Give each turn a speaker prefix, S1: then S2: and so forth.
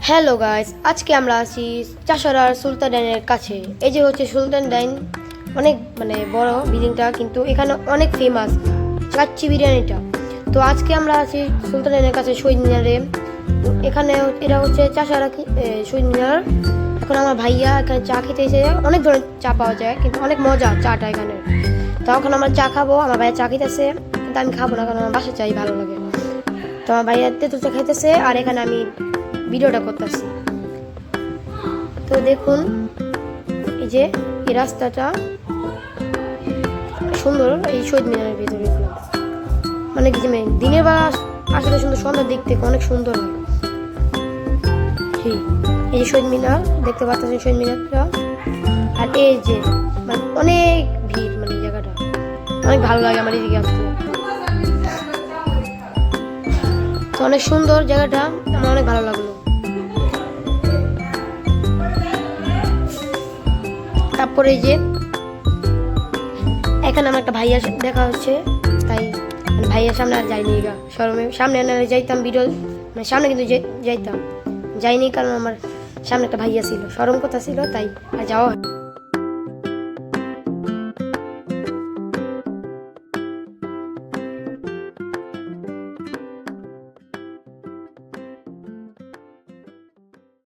S1: Hello guys, আজকে আমরা আছি চাষারার সুলতান ডাইনের কাছে। এই যে হচ্ছে সুলতান ডাইন, অনেক বড় বিল্ডিংটা, কিন্তু এখানে অনেক ফেমাস কাচ্চি বিরিয়ানিটা। তো আজকে আমরা আছি সুলতান ডাইনের কাছে শহীদ মিনারে। এখানে এটা হচ্ছে চাষারা শহীদ মিনার। এখন আমার ভাইয়া এখানে চা খেতে এসে, অনেক ধরনের চা পাওয়া যায়, কিন্তু অনেক মজা চাটা এখানে। তখন আমরা চা খাবো, আমার ভাইয়া চা খেতেছে, কিন্তু আমি খাবো না, কারণ আমার বাসার চাই ভালো লাগে। তো আমার ভাইয়া তেঁতুল চা খাইতেছে, আর এখানে আমি ভিডিওটা করতেছি। তো দেখুন, এই যে এই রাস্তাটা সুন্দর, এই শহীদ মিনারের ভিতরে মানে কি দিনের বেলা আসলে সুন্দর, সন্ধ্যার দিক থেকে অনেক সুন্দর হয়। এই যে শহীদ মিনার দেখতে পাচ্ছেন, শহীদ মিনারটা। আর এই যে অনেক ভিড়, এই জায়গাটা অনেক ভালো লাগে আমার এদিকে আসতে। তো অনেক সুন্দর জায়গাটা, আমার অনেক ভালো লাগলো। তারপরে এই যে এখানে আমার একটা ভাইয়ার দেখা হচ্ছে, তাই ভাইয়ার সামনে আর যাইনি, শরমে সামনে যাইতাম ভিডিও, সামনে কিন্তু যাইতাম, যাইনি, কারণ আমার সামনে একটা ভাইয়া ছিল, শরম কথা ছিল, তাই আর যাওয়া